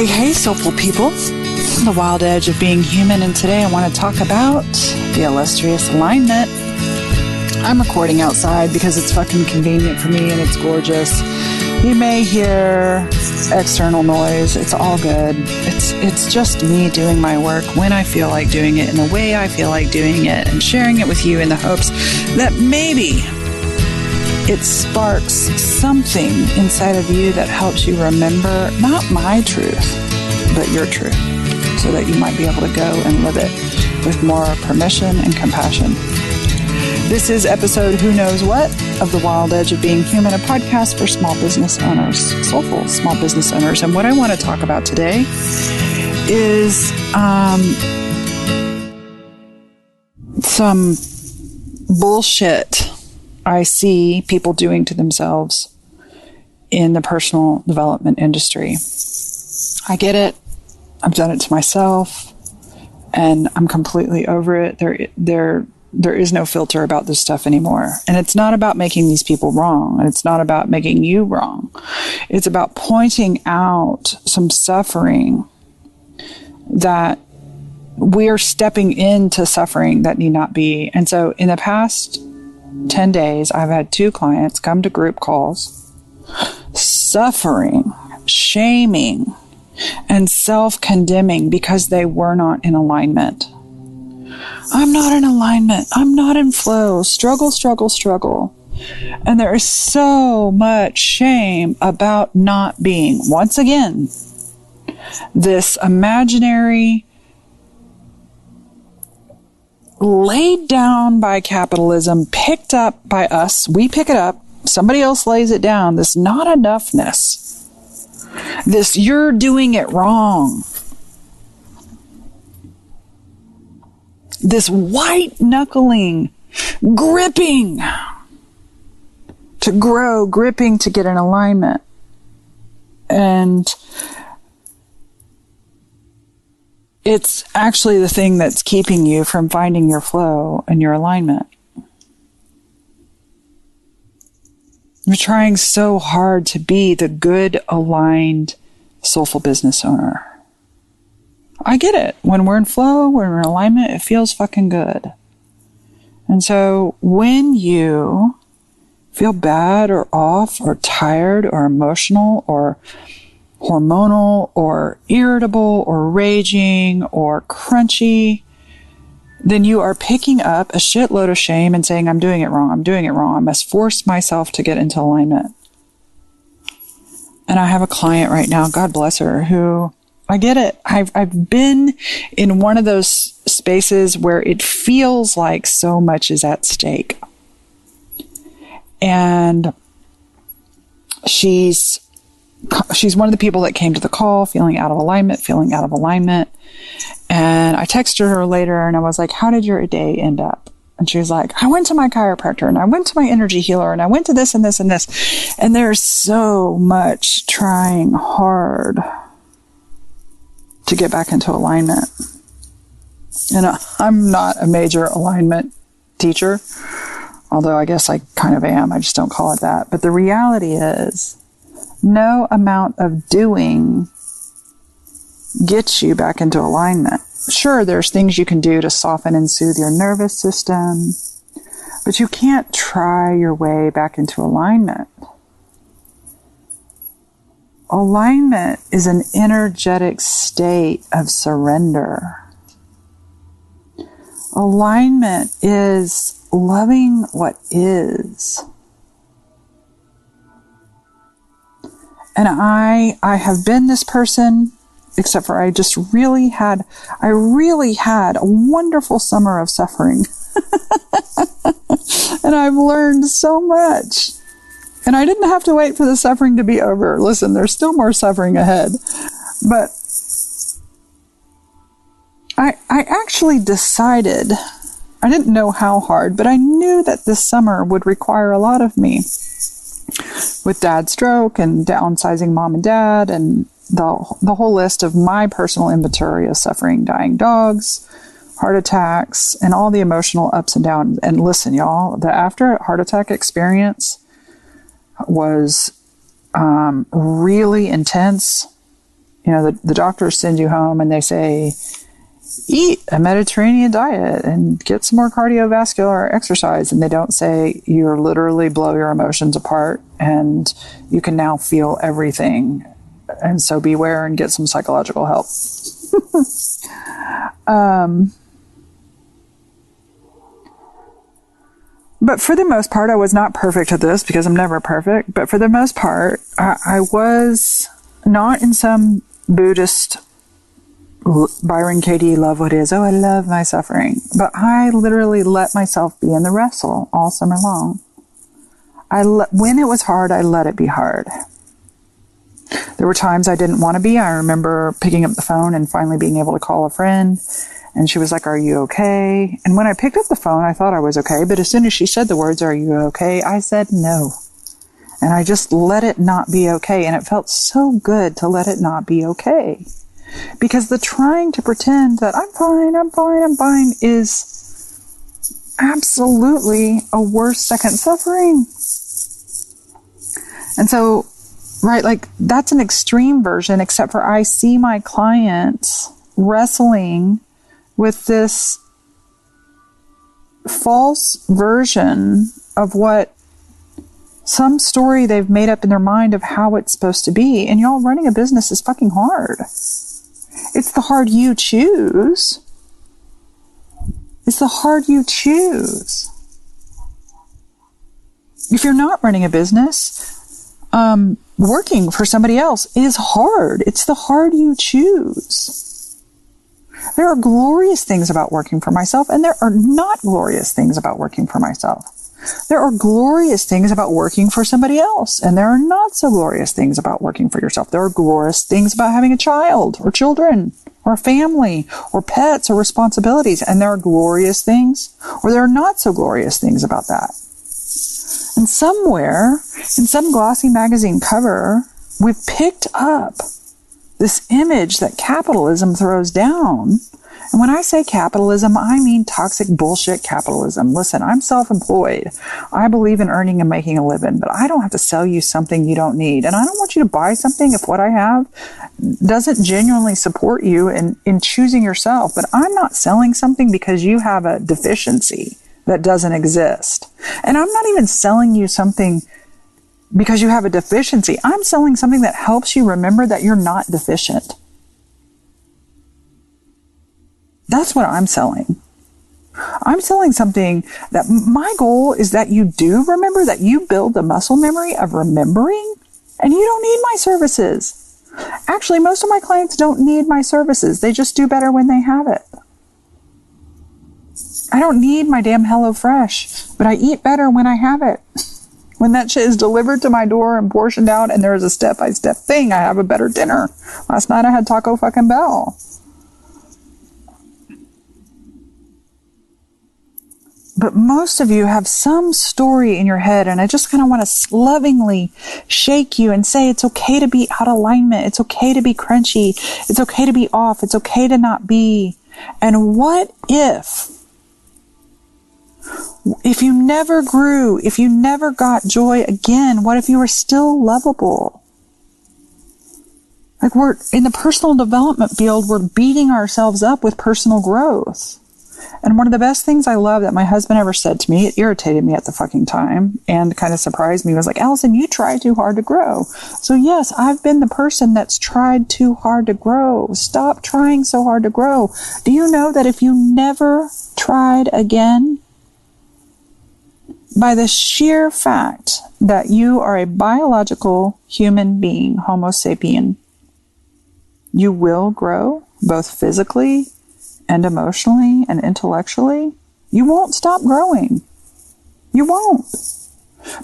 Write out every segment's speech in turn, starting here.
Hey, soulful people. The wild edge of being human, and today I want to talk about the illustrious alignment. I'm recording outside because it's fucking convenient for me and it's gorgeous. You may hear external noise. It's all good. It's just me doing my work when I feel like doing it, in the way I feel like doing it, and sharing it with you in the hopes that maybe it sparks something inside of you that helps you remember not my truth, but your truth, so that you might be able to go and live it with more permission and compassion. This is episode Who Knows What of The Wild Edge of Being Human, a podcast for small business owners, soulful small business owners. And what I want to talk about today is some bullshit I see people doing to themselves in the personal development industry. I get it. I've done it to myself, and I'm completely over it. There is no filter about this stuff anymore. And it's not about making these people wrong, and it's not about making you wrong. It's about pointing out some suffering that we are stepping into suffering that need not be. And so in the past 10 days, I've had 2 clients come to group calls, suffering, shaming, and self-condemning because they were not in alignment. I'm not in alignment. I'm not in flow. Struggle, struggle, struggle. And there is so much shame about not being, once again, this imaginary, laid down by capitalism, picked up by us. We pick it up. Somebody else lays it down. This not enoughness. This you're doing it wrong. This white knuckling, gripping to grow, gripping to get in alignment. And it's actually the thing that's keeping you from finding your flow and your alignment. You're trying so hard to be the good, aligned, soulful business owner. I get it. When we're in flow, when we're in alignment, it feels fucking good. And so when you feel bad or off or tired or emotional or hormonal or irritable or raging or crunchy, then you are picking up a shitload of shame and saying, I'm doing it wrong. I'm doing it wrong. I must force myself to get into alignment. And I have a client right now, God bless her, who, I get it. I've been in one of those spaces where it feels like so much is at stake. And she's one of the people that came to the call feeling out of alignment. And I texted her later and I was like, how did your day end up? And she was like, I went to my chiropractor and I went to my energy healer and I went to this and this and this. And there's so much trying hard to get back into alignment. And I'm not a major alignment teacher, although I guess I kind of am. I just don't call it that. But the reality is, no amount of doing gets you back into alignment. Sure, there's things you can do to soften and soothe your nervous system, but you can't try your way back into alignment. Alignment is an energetic state of surrender. Alignment is loving what is. And I have been this person, except for I really had a wonderful summer of suffering. And I've learned so much. And I didn't have to wait for the suffering to be over. Listen, there's still more suffering ahead. But I actually decided, I didn't know how hard, but I knew that this summer would require a lot of me. With dad's stroke and downsizing mom and dad and the whole list of my personal inventory of suffering, dying dogs, heart attacks, and all the emotional ups and downs. And listen, y'all, the after heart attack experience was really intense. The doctors send you home and they say, eat a Mediterranean diet and get some more cardiovascular exercise. And they don't say you're literally blow your emotions apart and you can now feel everything. And so beware and get some psychological help. But for the most part, I was not perfect at this because I'm never perfect. But for the most part, I was not in some Buddhist Byron Katie love what is. Oh, I love my suffering. But I literally let myself be in the wrestle all summer long. When it was hard, I let it be hard. There were times I didn't want to be. I remember picking up the phone and finally being able to call a friend. And she was like, are you okay? And when I picked up the phone, I thought I was okay. But as soon as she said the words, are you okay? I said no. And I just let it not be okay. And it felt so good to let it not be okay. Because the trying to pretend that I'm fine is absolutely a worse second suffering. And so, right, like that's an extreme version, except for I see my clients wrestling with this false version of what some story they've made up in their mind of how it's supposed to be. And y'all, running a business is fucking hard. It's the hard you choose. It's the hard you choose. If you're not running a business, working for somebody else is hard. It's the hard you choose. There are glorious things about working for myself, and there are not glorious things about working for myself. There are glorious things about working for somebody else, and there are not so glorious things about working for yourself. There are glorious things about having a child, or children, or a family, or pets, or responsibilities, and there are glorious things, or there are not so glorious things about that. And somewhere, in some glossy magazine cover, we've picked up this image that capitalism throws down. And when I say capitalism, I mean toxic bullshit capitalism. Listen, I'm self-employed. I believe in earning and making a living, but I don't have to sell you something you don't need. And I don't want you to buy something if what I have doesn't genuinely support you in choosing yourself. But I'm not selling something because you have a deficiency that doesn't exist. And I'm not even selling you something because you have a deficiency. I'm selling something that helps you remember that you're not deficient. That's what I'm selling. I'm selling something that my goal is that you do remember, that you build the muscle memory of remembering, and you don't need my services. Actually, most of my clients don't need my services. They just do better when they have it. I don't need my damn HelloFresh, but I eat better when I have it. When that shit is delivered to my door and portioned out and there is a step-by-step thing, I have a better dinner. Last night I had Taco fucking Bell. But most of you have some story in your head, and I just kind of want to lovingly shake you and say it's okay to be out of alignment. It's okay to be crunchy. It's okay to be off. It's okay to not be. And what if you never grew, if you never got joy again, what if you were still lovable? Like, we're in the personal development field, we're beating ourselves up with personal growth. And one of the best things I love that my husband ever said to me, it irritated me at the fucking time and kind of surprised me, was like, Allison, you try too hard to grow. So yes, I've been the person that's tried too hard to grow. Stop trying so hard to grow. Do you know that if you never tried again, by the sheer fact that you are a biological human being, Homo sapien, you will grow both physically and emotionally and intellectually? You won't stop growing. You won't.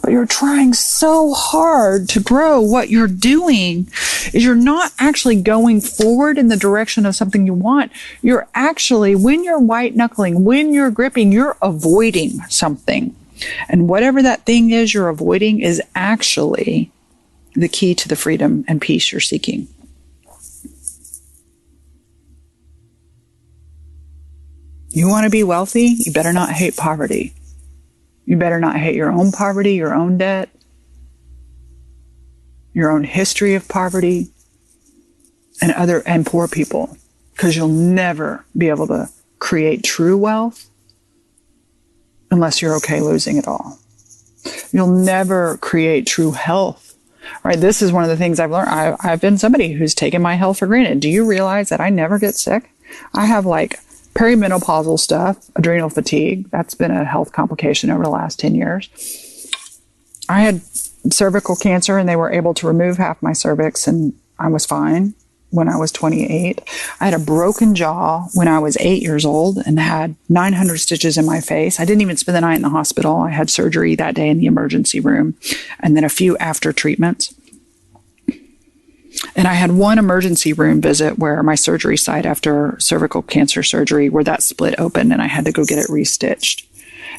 But you're trying so hard to grow. What you're doing is you're not actually going forward in the direction of something you want. You're actually, when you're white knuckling, when you're gripping, you're avoiding something. And whatever that thing is you're avoiding is actually the key to the freedom and peace you're seeking. You want to be wealthy? You better not hate poverty. You better not hate your own poverty, your own debt, your own history of poverty. and poor people, because you'll never be able to create true wealth unless you're okay losing it all. You'll never create true health, right? This is one of the things I've learned. I've been somebody who's taken my health for granted. Do you realize that I never get sick? I have like perimenopausal stuff, adrenal fatigue. That's been a health complication over the last 10 years. I had cervical cancer and they were able to remove half my cervix and I was fine when I was 28. I had a broken jaw when I was 8 years old and had 900 stitches in my face. I didn't even spend the night in the hospital. I had surgery that day in the emergency room and then a few after treatments. And I had one emergency room visit where my surgery site after cervical cancer surgery, where that split open and I had to go get it restitched.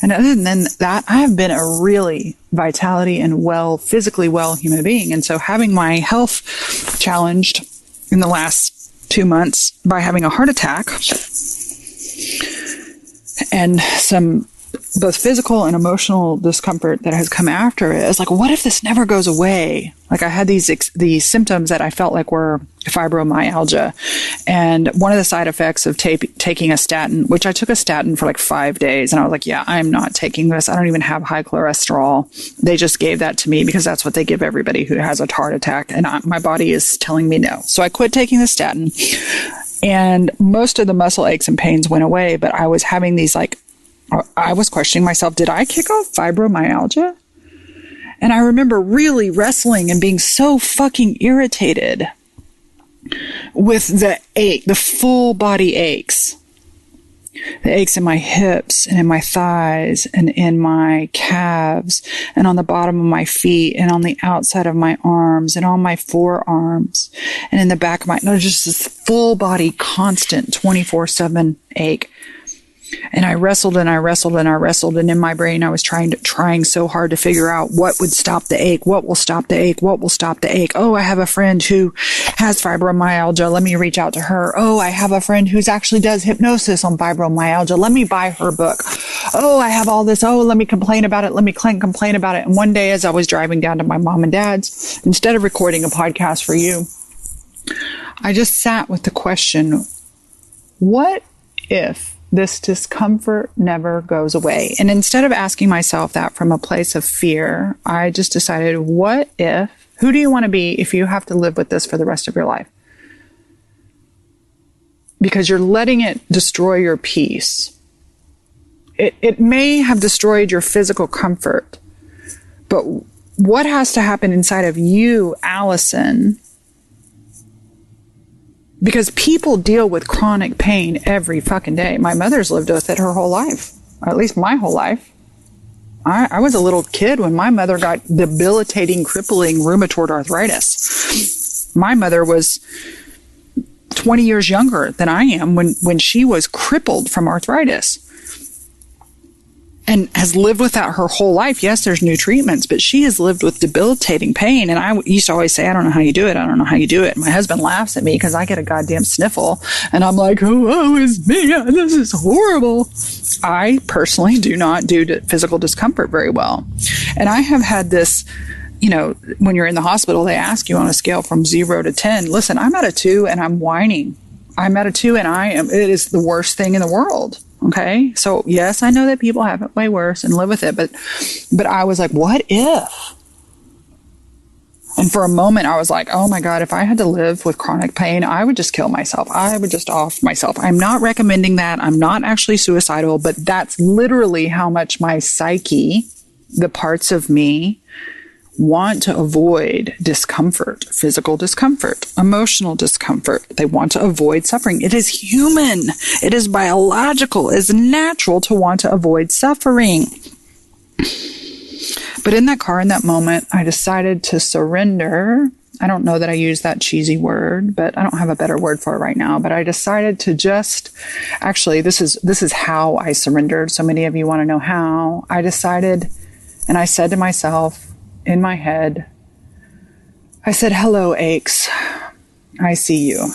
And other than that, I have been a really vitality and physically well human being. And so having my health challenged in the last 2 months by having a heart attack and some both physical and emotional discomfort that has come after it. It's like, what if this never goes away? Like I had these symptoms that I felt like were fibromyalgia. And one of the side effects of taking a statin, which I took a statin for like 5 days. And I was like, yeah, I'm not taking this. I don't even have high cholesterol. They just gave that to me because that's what they give everybody who has a heart attack. And my body is telling me no. So I quit taking the statin and most of the muscle aches and pains went away. But I was having these I was questioning myself, did I kick off fibromyalgia? And I remember really wrestling and being so fucking irritated with the full body aches. The aches in my hips and in my thighs and in my calves and on the bottom of my feet and on the outside of my arms and on my forearms and in the back of just this full body, constant 24/7 ache. And I wrestled and I wrestled and I wrestled. And in my brain, I was trying so hard to figure out what would stop the ache. What will stop the ache? What will stop the ache? Oh, I have a friend who has fibromyalgia. Let me reach out to her. Oh, I have a friend who actually does hypnosis on fibromyalgia. Let me buy her book. Oh, I have all this. Oh, let me complain about it. Let me complain about it. And one day as I was driving down to my mom and dad's, instead of recording a podcast for you, I just sat with the question, what if this discomfort never goes away? And instead of asking myself that from a place of fear, I just decided, who do you want to be if you have to live with this for the rest of your life? Because you're letting it destroy your peace. It may have destroyed your physical comfort, but what has to happen inside of you, Allison? Because people deal with chronic pain every fucking day. My mother's lived with it her whole life, or at least my whole life. I was a little kid when my mother got debilitating, crippling rheumatoid arthritis. My mother was 20 years younger than I am when she was crippled from arthritis. And has lived with that her whole life. Yes, there's new treatments, but she has lived with debilitating pain. And I used to always say, I don't know how you do it. I don't know how you do it. My husband laughs at me because I get a goddamn sniffle. And I'm like, oh, it's me. This is horrible. I personally do not do physical discomfort very well. And I have had this, when you're in the hospital, they ask you on a scale from 0 to 10. Listen, I'm at a 2 and I'm whining. I'm at a 2 and it is the worst thing in the world. Okay. So yes, I know that people have it way worse and live with it, but I was like, what if? And for a moment I was like, oh my God, if I had to live with chronic pain, I would just kill myself. I would just off myself. I'm not recommending that. I'm not actually suicidal, but that's literally how much my psyche, the parts of me, want to avoid discomfort, physical discomfort, emotional discomfort. They want to avoid suffering. It is human. It is biological. It is natural to want to avoid suffering. But in that car, in that moment, I decided to surrender. I don't know that I use that cheesy word, but I don't have a better word for it right now. But I decided to actually, this is how I surrendered. So many of you want to know how. I decided, and I said to myself, in my head, I said, hello, aches. I see you.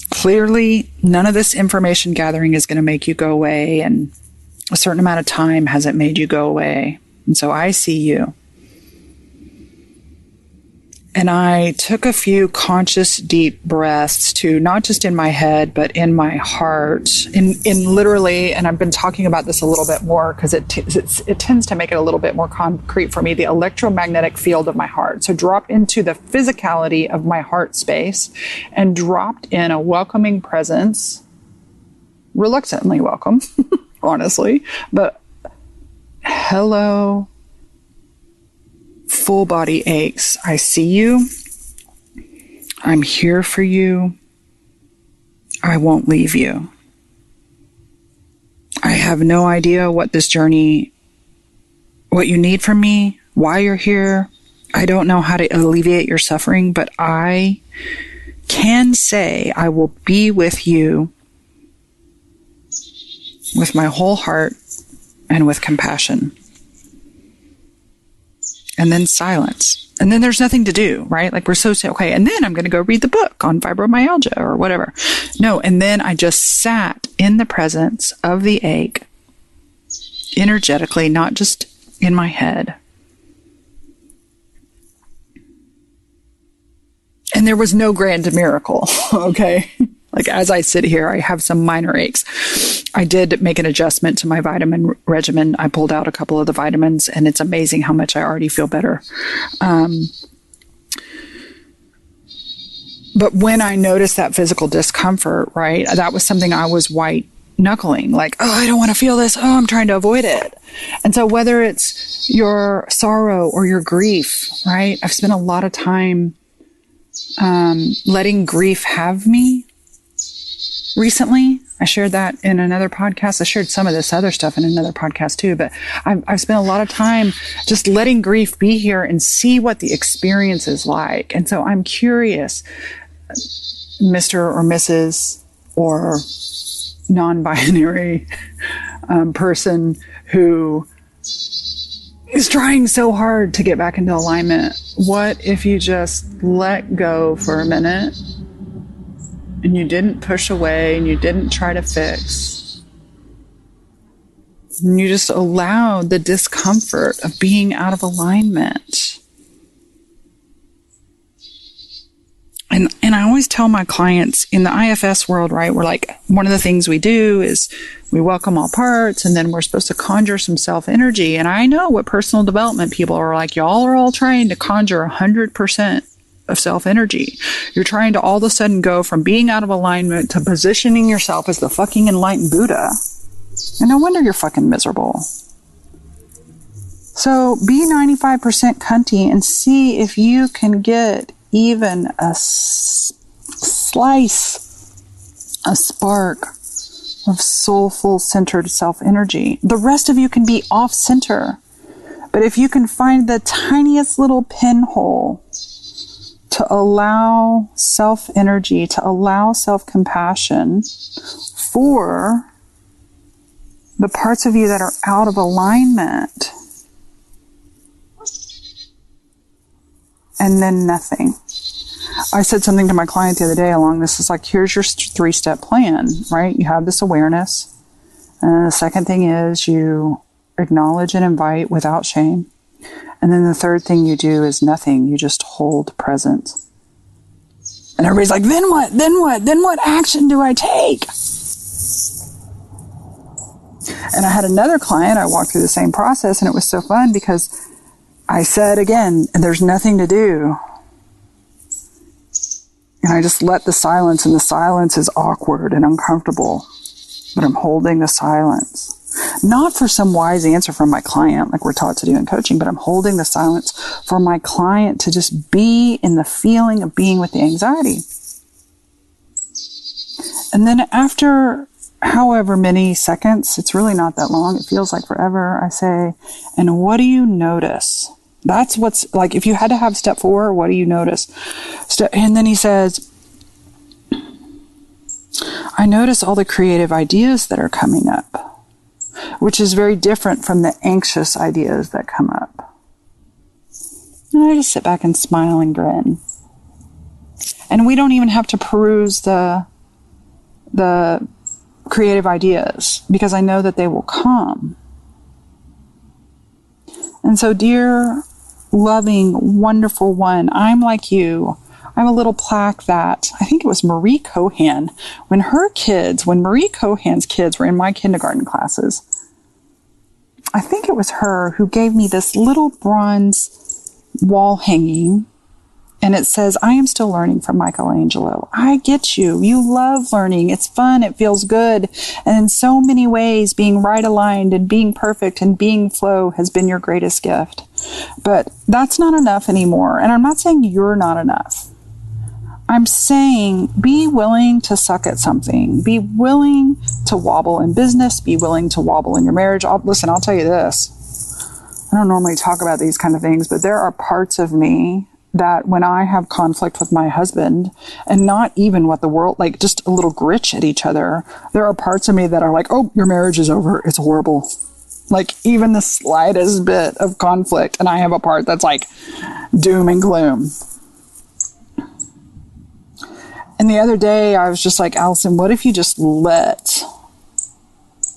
Clearly, none of this information gathering is going to make you go away, and a certain amount of time hasn't made you go away. And so I see you. And I took a few conscious deep breaths to not just in my head, but in my heart, in literally, and I've been talking about this a little bit more because it tends to make it a little bit more concrete for me, the electromagnetic field of my heart. So drop into the physicality of my heart space and dropped in a welcoming presence, reluctantly welcome, honestly, but hello. Full body aches. I see you. I'm here for you. I won't leave you. I have no idea what you need from me, why you're here. I don't know how to alleviate your suffering, but I can say I will be with you with my whole heart and with compassion. And then silence. And then there's nothing to do, right? Like we're so, okay, and then I'm going to go read the book on fibromyalgia or whatever. No, and then I just sat in the presence of the ache, energetically, not just in my head. And there was no grand miracle, okay? Like as I sit here, I have some minor aches. I did make an adjustment to my vitamin regimen. I pulled out a couple of the vitamins, and it's amazing how much I already feel better. But when I noticed that physical discomfort, right, that was something I was white knuckling, like, oh, I don't want to feel this. Oh, I'm trying to avoid it. And so whether it's your sorrow or your grief, right, I've spent a lot of time letting grief have me recently. I shared that in another podcast. I shared some of this other stuff in another podcast too, but I've spent a lot of time just letting grief be here and see what the experience is like. And so I'm curious, Mr. or Mrs. or non-binary person who is trying so hard to get back into alignment. What if you just let go for a minute and you didn't push away and you didn't try to fix? And you just allowed the discomfort of being out of alignment. And I always tell my clients in the IFS world, right, we're like, one of the things we do is we welcome all parts, and then we're supposed to conjure some self-energy. And I know what personal development people are like. Y'all are all trying to conjure 100% of self-energy. You're trying to all of a sudden go from being out of alignment to positioning yourself as the fucking enlightened Buddha. And no wonder you're fucking miserable. So be 95% cunty and see if you can get even a slice, a spark of soulful centered self-energy. The rest of you can be off-center. But if you can find the tiniest little pinhole to allow self-energy, to allow self-compassion for the parts of you that are out of alignment, and then nothing. I said something to my client the other day along this. It's like, here's your 3-step plan, right? You have this awareness. And the second thing is you acknowledge and invite without shame. And then the third thing you do is nothing. You just hold presence. And everybody's like, then what? Then what? Then what action do I take? And I had another client, I walked through the same process, and it was so fun because I said again, there's nothing to do. And I just let the silence, and the silence is awkward and uncomfortable, but I'm holding the silence. Not for some wise answer from my client, like we're taught to do in coaching, but I'm holding the silence for my client to just be in the feeling of being with the anxiety. And then after however many seconds, it's really not that long, it feels like forever, I say, and what do you notice? That's what's like, if you had to have step 4, what do you notice? And then he says, I notice all the creative ideas that are coming up, which is very different from the anxious ideas that come up. And I just sit back and smile and grin. And we don't even have to peruse the creative ideas, because I know that they will come. And so, dear loving, wonderful one. I'm like you. I have a little plaque that I think it was Marie Cohan. When Marie Cohan's kids were in my kindergarten classes, I think it was her who gave me this little bronze wall hanging, and it says, I am still learning from Michelangelo. I get you. You love learning. It's fun. It feels good. And in so many ways, being right aligned and being perfect and being flow has been your greatest gift. But that's not enough anymore. And I'm not saying you're not enough. I'm saying be willing to suck at something. Be willing to wobble in business. Be willing to wobble in your marriage. I'll tell you this. I don't normally talk about these kind of things, but there are parts of me that when I have conflict with my husband, and not even what the world, like just a little gritch at each other, there are parts of me that are like, oh, your marriage is over. It's horrible. Like even the slightest bit of conflict. And I have a part that's like doom and gloom. And the other day I was just like, Allison, what if you just let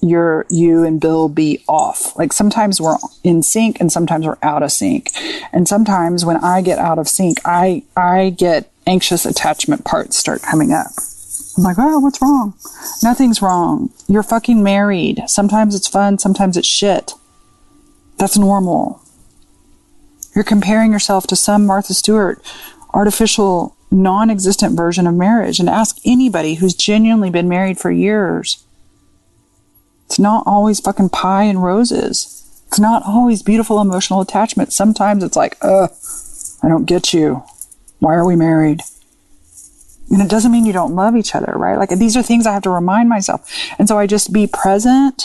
you and Bill be off? Like sometimes we're in sync and sometimes we're out of sync. And sometimes when I get out of sync, I get anxious attachment parts start coming up. I'm like, oh, what's wrong? Nothing's wrong. You're fucking married. Sometimes it's fun. Sometimes it's shit. That's normal. You're comparing yourself to some Martha Stewart artificial non-existent version of marriage, and ask anybody who's genuinely been married for years. It's not always fucking pie and roses. It's not always beautiful emotional attachment. Sometimes it's like, I don't get you. Why are we married? And it doesn't mean you don't love each other, right? Like these are things I have to remind myself. And so I just be present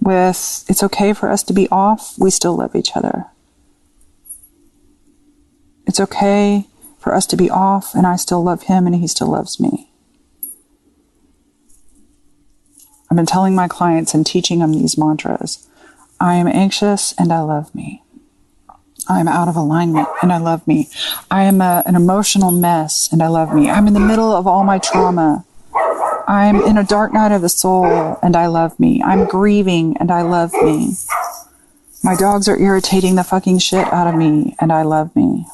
with, it's okay for us to be off. We still love each other. It's okay for us to be off and I still love him and he still loves me. I've been telling my clients and teaching them these mantras. I am anxious and I love me. I am out of alignment and I love me. I am an emotional mess and I love me. I'm in the middle of all my trauma. I'm in a dark night of the soul and I love me. I'm grieving and I love me. My dogs are irritating the fucking shit out of me and I love me.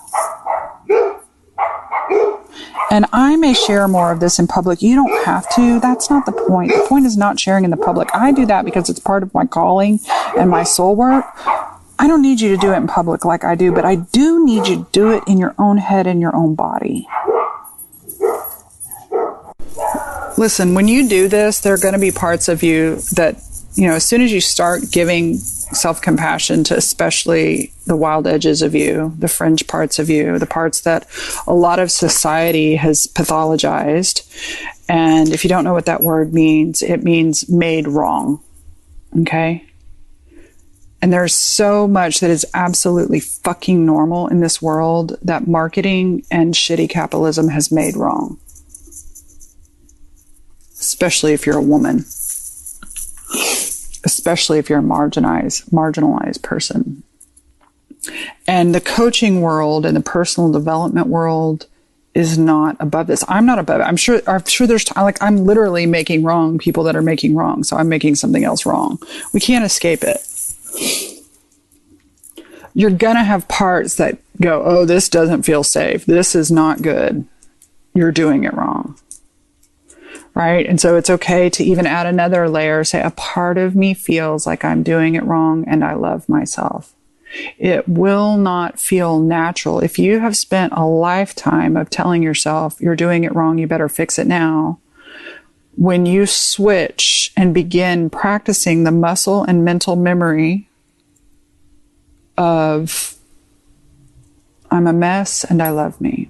And I may share more of this in public. You don't have to. That's not the point. The point is not sharing in the public. I do that because it's part of my calling and my soul work. I don't need you to do it in public like I do, but I do need you to do it in your own head and your own body. Listen, when you do this, there are going to be parts of you that, as soon as you start giving self-compassion to especially the wild edges of you, the fringe parts of you, the parts that a lot of society has pathologized. And if you don't know what that word means, it means made wrong. Okay? And there's so much that is absolutely fucking normal in this world that marketing and shitty capitalism has made wrong. Especially if you're a woman. Especially if you're a marginalized person. And the coaching world and the personal development world is not above this. I'm not above it. I'm sure there's I'm literally making wrong people that are making wrong. So I'm making something else wrong. We can't escape it. You're going to have parts that go, oh, this doesn't feel safe. This is not good. You're doing it wrong. Right? And so it's okay to even add another layer, say a part of me feels like I'm doing it wrong and I love myself. It will not feel natural. If you have spent a lifetime of telling yourself you're doing it wrong, you better fix it now. When you switch and begin practicing the muscle and mental memory of I'm a mess and I love me.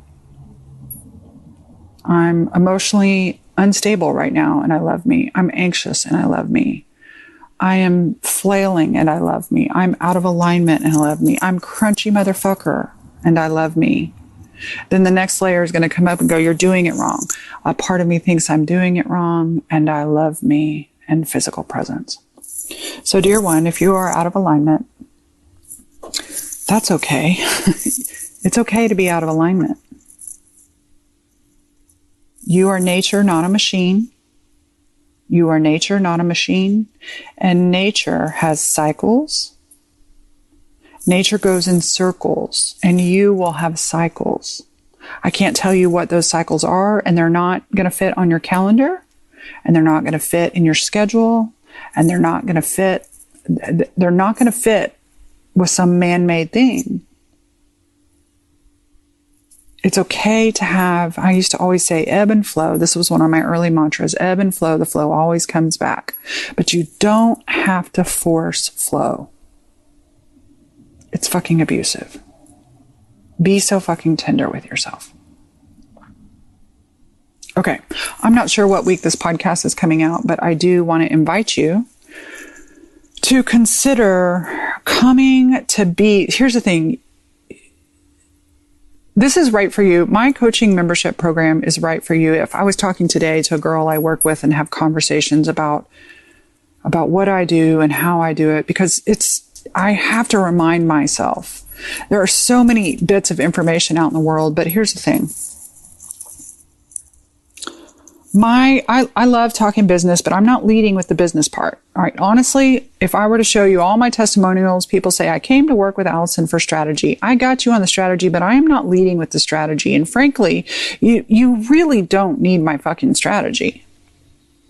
I'm emotionally unstable right now and I love me. I'm anxious and I love me. I am flailing and I love me. I'm out of alignment and I love me. I'm crunchy motherfucker and I love me. Then the next layer is going to come up and go, you're doing it wrong. A part of me thinks I'm doing it wrong and I love me and physical presence. So dear one, if you are out of alignment, that's okay. It's okay to be out of alignment. You are nature, not a machine. You are nature, not a machine. And nature has cycles. Nature goes in circles, and you will have cycles. I can't tell you what those cycles are, and they're not going to fit on your calendar, and they're not going to fit in your schedule, and they're not going to fit with some man-made thing. It's okay to have, I used to always say ebb and flow. This was one of my early mantras, ebb and flow. The flow always comes back. But you don't have to force flow. It's fucking abusive. Be so fucking tender with yourself. Okay. I'm not sure what week this podcast is coming out, but I do want to invite you to consider coming to be, here's the thing. This is right for you. My coaching membership program is right for you. If I was talking today to a girl I work with and have conversations about what I do and how I do it, because I have to remind myself. There are so many bits of information out in the world, but here's the thing. I love talking business, but I'm not leading with the business part. All right. Honestly, if I were to show you all my testimonials, people say, I came to work with Allison for strategy. I got you on the strategy, but I am not leading with the strategy. And frankly, you really don't need my fucking strategy.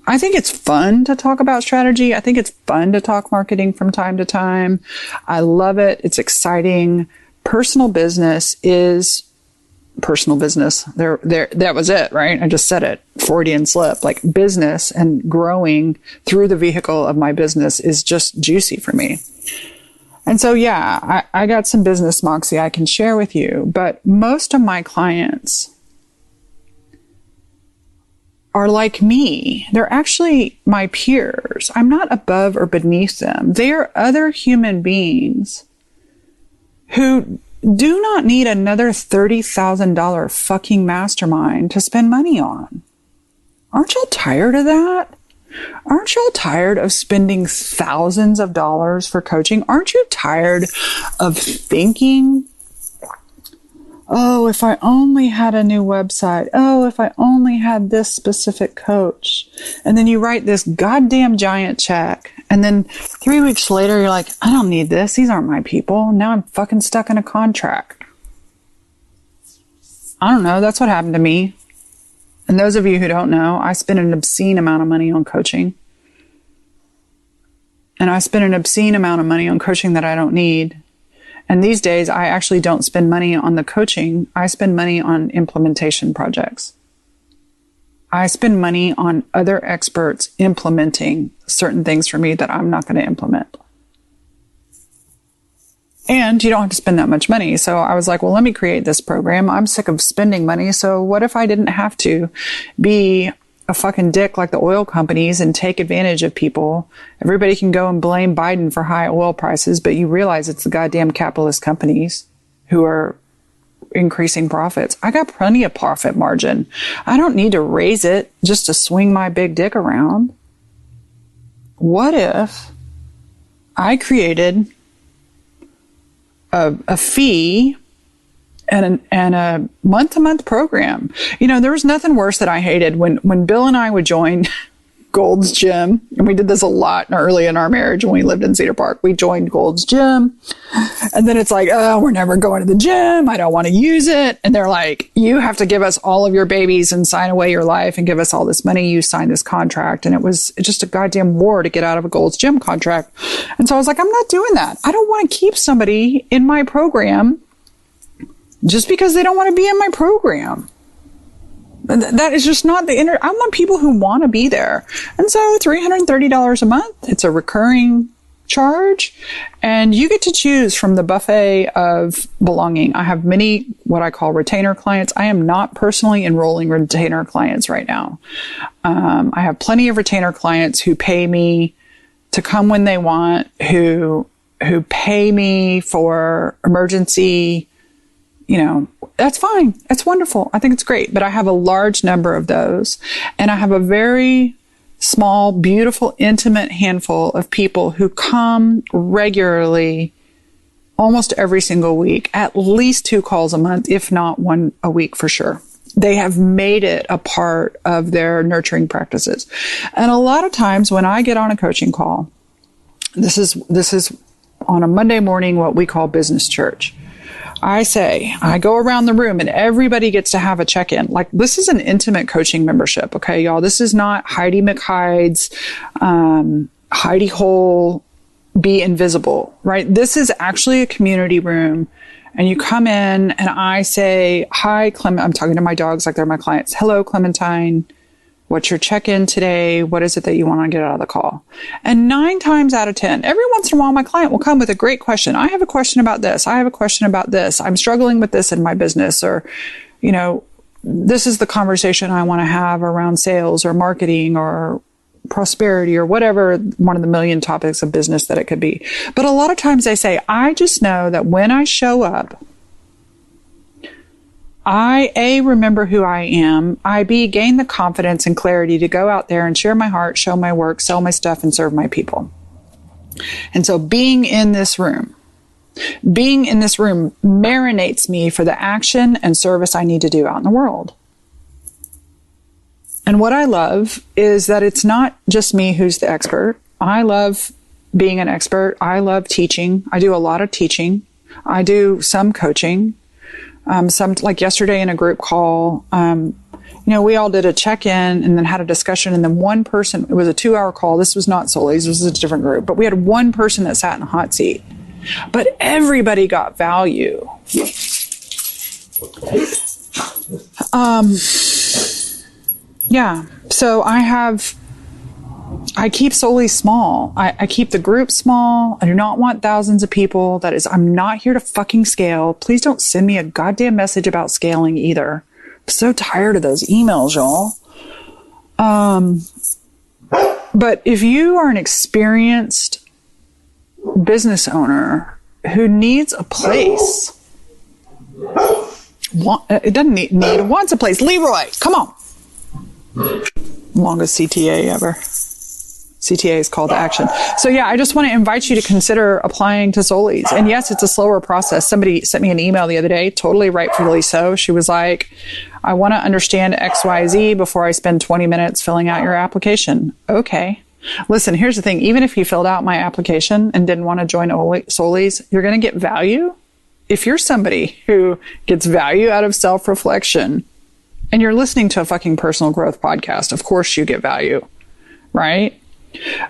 I think it's fun to talk about strategy. I think it's fun to talk marketing from time to time. I love it. It's exciting. Personal business is personal business. There, that was it, right? I just said it. Freudian slip. Like business and growing through the vehicle of my business is just juicy for me. And so, yeah, I got some business moxie I can share with you, but most of my clients are like me. They're actually my peers. I'm not above or beneath them. They are other human beings who do not need another $30,000 fucking mastermind to spend money on. Aren't y'all tired of that? Aren't y'all tired of spending thousands of dollars for coaching? Aren't you tired of thinking, oh, if I only had a new website. Oh, if I only had this specific coach. And then you write this goddamn giant check. And then 3 weeks later, you're like, I don't need this. These aren't my people. Now I'm fucking stuck in a contract. I don't know. That's what happened to me. And those of you who don't know, I spend an obscene amount of money on coaching. And I spend an obscene amount of money on coaching that I don't need. And these days, I actually don't spend money on the coaching. I spend money on implementation projects. I spend money on other experts implementing certain things for me that I'm not going to implement. And you don't have to spend that much money. So I was like, well, let me create this program. I'm sick of spending money. So what if I didn't have to be a fucking dick like the oil companies and take advantage of people? Everybody can go and blame Biden for high oil prices, but you realize it's the goddamn capitalist companies who are increasing profits. I got plenty of profit margin. I don't need to raise it just to swing my big dick around. What if I created a fee and a month-to-month program? You know, there was nothing worse that I hated when Bill and I would join Gold's Gym. And we did this a lot early in our marriage when we lived in Cedar Park. We joined Gold's Gym. And then it's like, oh, we're never going to the gym. I don't want to use it. And they're like, you have to give us all of your babies and sign away your life and give us all this money. You signed this contract. And it was just a goddamn war to get out of a Gold's Gym contract. And so I was like, I'm not doing that. I don't want to keep somebody in my program just because they don't want to be in my program. That is just not the I want people who want to be there. And so $330 a month, it's a recurring charge, and you get to choose from the buffet of belonging. I have many what I call retainer clients. I am not personally enrolling retainer clients right now. I have plenty of retainer clients who pay me to come when they want, who pay me for emergency. You know, that's fine. That's wonderful. I think it's great. But I have a large number of those. And I have a very small, beautiful, intimate handful of people who come regularly, almost every single week, at least 2 calls a month, if not 1 a week for sure. They have made it a part of their nurturing practices. And a lot of times when I get on a coaching call, this is on a Monday morning, what we call business church. I go around the room and everybody gets to have a check-in. Like, this is an intimate coaching membership. Okay, y'all, this is not Heidi McHide's, Heidi Hole, be invisible, right? This is actually a community room. And you come in and I say, hi, I'm talking to my dogs like they're my clients. Hello, Clementine. What's your check-in today? What is it that you want to get out of the call? And 9 times out of 10, every once in a while, my client will come with a great question. I have a question about this. I have a question about this. I'm struggling with this in my business, or, you know, this is the conversation I want to have around sales or marketing or prosperity or whatever, one of the million topics of business that it could be. But a lot of times they say, I just know that when I show up, I, A, remember who I am. I, B, gain the confidence and clarity to go out there and share my heart, show my work, sell my stuff, and serve my people. And so being in this room marinates me for the action and service I need to do out in the world. And what I love is that it's not just me who's the expert. I love being an expert. I love teaching. I do a lot of teaching. I do some coaching. Some, like yesterday in a group call, we all did a check-in and then had a discussion. And then one person, it was a 2-hour call. This was not Soulies. This was a different group. But we had one person that sat in a hot seat. But everybody got value. Yeah. So I keep Soulies small. I keep the group small. I do not want thousands of people. I'm not here to fucking scale. Please don't send me a goddamn message about scaling either. I'm so tired of those emails, y'all. But if you are an experienced business owner who needs a place, wants a place. Leroy, come on. Longest CTA ever. CTA is call to action. So yeah, I just want to invite you to consider applying to Soulies. And yes, it's a slower process. Somebody sent me an email the other day, totally rightfully so. She was like, I want to understand XYZ before I spend 20 minutes filling out your application. Okay. Listen, here's the thing. Even if you filled out my application and didn't want to join Soulies, you're going to get value. If you're somebody who gets value out of self-reflection and you're listening to a fucking personal growth podcast, of course you get value, right?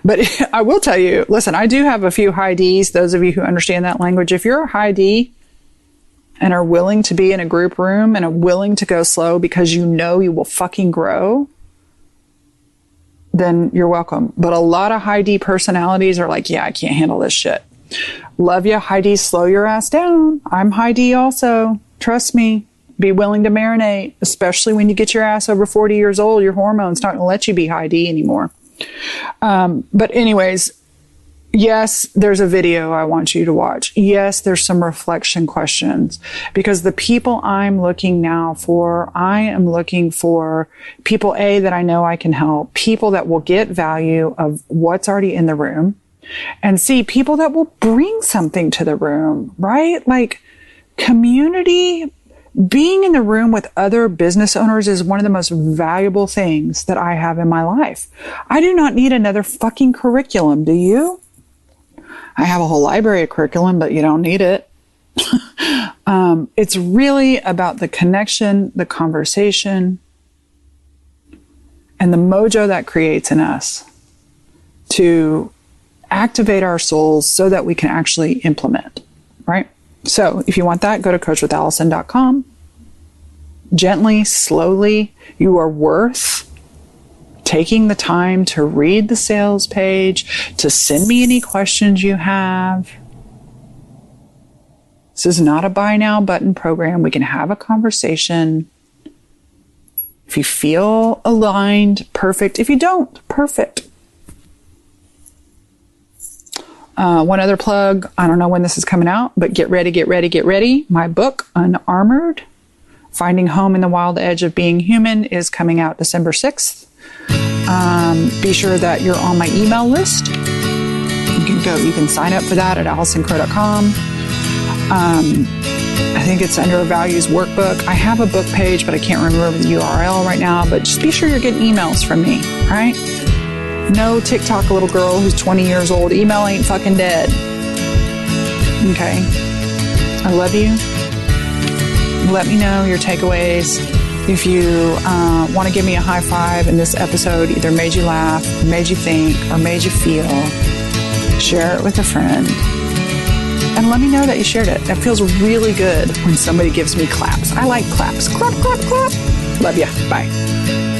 But I will tell you, listen, I do have a few high Ds. Those of you who understand that language, if you're a high D and are willing to be in a group room and are willing to go slow because you know you will fucking grow, then you're welcome. But a lot of high D personalities are like, yeah, I can't handle this shit. Love you, high D, slow your ass down. I'm high D also. Trust me. Be willing to marinate, especially when you get your ass over 40 years old. Your hormones not going to let you be high D anymore. But anyways, yes, there's a video I want you to watch. Yes, there's some reflection questions, because the people I'm looking now for, I am looking for people, A, that I know I can help, people that will get value of what's already in the room, and C, people that will bring something to the room, right? Like community. Being in the room with other business owners is one of the most valuable things that I have in my life. I do not need another fucking curriculum. Do you? I have a whole library of curriculum, but you don't need it. It's really about the connection, the conversation, and the mojo that creates in us to activate our souls so that we can actually implement, right? So if you want that, go to coachwithallison.com. Gently, slowly, you are worth taking the time to read the sales page, to send me any questions you have. This is not a buy now button program. We can have a conversation. If you feel aligned, perfect. If you don't, perfect. One other plug, I don't know when this is coming out, but get ready, get ready, get ready. My book, Unarmored, Finding Home in the Wild Edge of Being Human, is coming out December 6th. Be sure that you're on my email list. You can sign up for that at AllisonCrow.com. I think it's under a values workbook. I have a book page, but I can't remember the URL right now, but just be sure you're getting emails from me, right? No TikTok little girl who's 20 years old. Email ain't fucking dead. Okay? I love you. Let me know your takeaways. If you want to give me a high five and this episode either made you laugh, made you think, or made you feel, share it with a friend. And let me know that you shared it. That feels really good when somebody gives me claps. I like claps. Clap, clap, clap. Love ya. Bye.